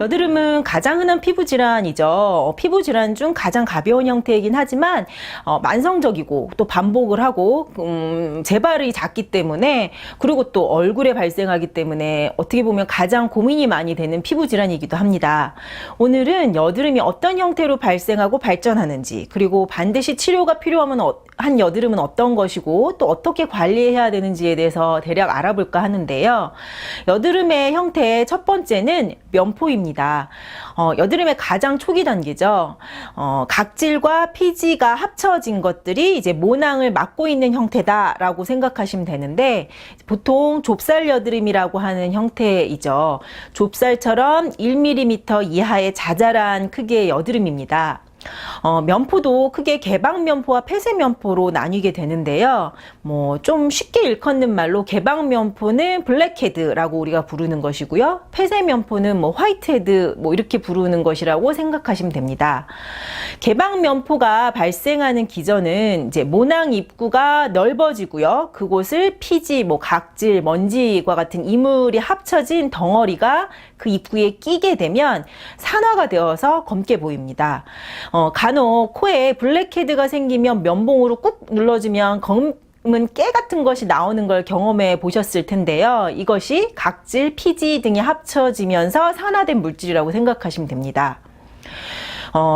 여드름은 가장 흔한 피부 질환이죠. 피부 질환 중 가장 가벼운 형태이긴 하지만 만성적이고 또 반복을 하고 재발이 잦기 때문에, 그리고 또 얼굴에 발생하기 때문에 어떻게 보면 가장 고민이 많이 되는 피부 질환이기도 합니다. 오늘은 여드름이 어떤 형태로 발생하고 발전하는지, 그리고 반드시 치료가 필요하면 한 여드름은 어떤 것이고 또 어떻게 관리해야 되는지에 대해서 대략 알아볼까 하는데요. 여드름의 형태의 첫 번째는 면포입니다. 여드름의 가장 초기 단계죠. 각질과 피지가 합쳐진 것들이 이제 모낭을 막고 있는 형태다라고 생각하시면 되는데, 보통 좁쌀 여드름이라고 하는 형태이죠. 좁쌀처럼 1mm 이하의 자잘한 크기의 여드름입니다. 면포도 크게 개방면포와 폐쇄면포로 나뉘게 되는데요. 좀 쉽게 일컫는 말로 개방면포는 블랙헤드라고 우리가 부르는 것이고요. 폐쇄면포는 화이트헤드 이렇게 부르는 것이라고 생각하시면 됩니다. 개방면포가 발생하는 기전은 이제 모낭 입구가 넓어지고요. 그곳을 피지, 각질, 먼지와 같은 이물이 합쳐진 덩어리가 그 입구에 끼게 되면 산화가 되어서 검게 보입니다. 간혹 코에 블랙헤드가 생기면 면봉으로 꾹 눌러주면 검은 깨 같은 것이 나오는 걸 경험해 보셨을 텐데요. 이것이 각질, 피지 등이 합쳐지면서 산화된 물질이라고 생각하시면 됩니다.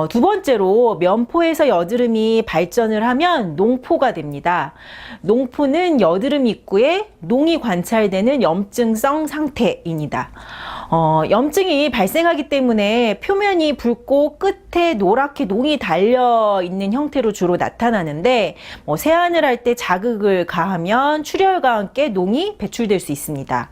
두 번째로 면포에서 여드름이 발전을 하면 농포가 됩니다. 농포는 여드름 입구에 농이 관찰되는 염증성 상태입니다. 염증이 발생하기 때문에 표면이 붉고 끝에 노랗게 농이 달려있는 형태로 주로 나타나는데, 세안을 할 때 자극을 가하면 출혈과 함께 농이 배출될 수 있습니다.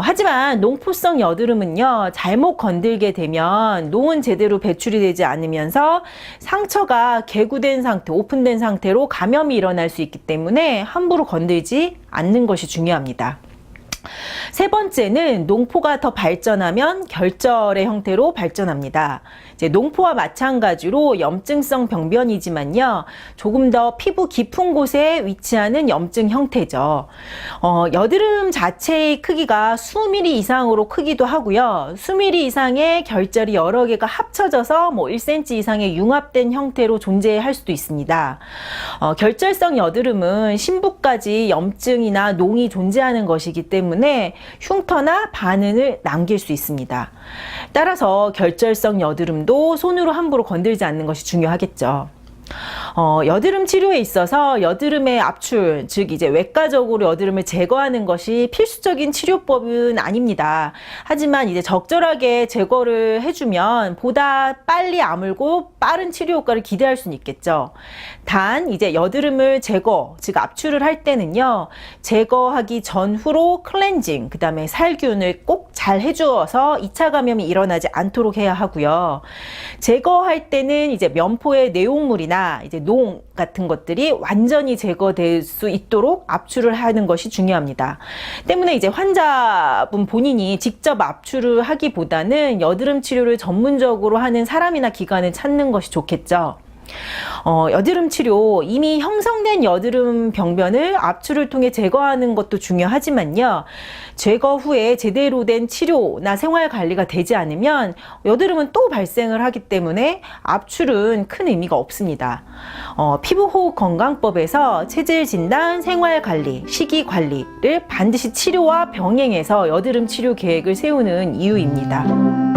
하지만 농포성 여드름은요, 잘못 건들게 되면 농은 제대로 배출이 되지 않으면서 상처가 개구된 상태, 오픈된 상태로 감염이 일어날 수 있기 때문에 함부로 건들지 않는 것이 중요합니다. 세 번째는 농포가 더 발전하면 결절의 형태로 발전합니다. 이제 농포와 마찬가지로 염증성 병변이지만요, 조금 더 피부 깊은 곳에 위치하는 염증 형태죠. 여드름 자체의 크기가 수미리 이상으로 크기도 하고요, 수미리 이상의 결절이 여러 개가 합쳐져서 1cm 이상의 융합된 형태로 존재할 수도 있습니다. 결절성 여드름은 심부까지 염증이나 농이 존재하는 것이기 때문에 흉터나 반응을 남길 수 있습니다. 따라서 결절성 여드름도 손으로 함부로 건들지 않는 것이 중요하겠죠. 여드름 치료에 있어서 여드름의 압출, 즉 이제 외과적으로 여드름을 제거하는 것이 필수적인 치료법은 아닙니다. 하지만 이제 적절하게 제거를 해주면 보다 빨리 아물고 빠른 치료 효과를 기대할 수는 있겠죠. 단 이제 여드름을 제거, 즉 압출을 할 때는요, 제거하기 전후로 클렌징, 그 다음에 살균을 꼭 잘 해주어서 2차 감염이 일어나지 않도록 해야 하고요. 제거할 때는 이제 면포의 내용물이나 이제 농 같은 것들이 완전히 제거될 수 있도록 압출을 하는 것이 중요합니다. 때문에 이제 환자분 본인이 직접 압출을 하기보다는 여드름 치료를 전문적으로 하는 사람이나 기관을 찾는 것이 좋겠죠. 여드름 치료, 이미 형성된 여드름 병변을 압출을 통해 제거하는 것도 중요하지만요, 제거 후에 제대로 된 치료나 생활 관리가 되지 않으면 여드름은 또 발생을 하기 때문에 압출은 큰 의미가 없습니다. 피부호흡건강법에서 체질 진단, 생활 관리, 식이 관리를 반드시 치료와 병행해서 여드름 치료 계획을 세우는 이유입니다.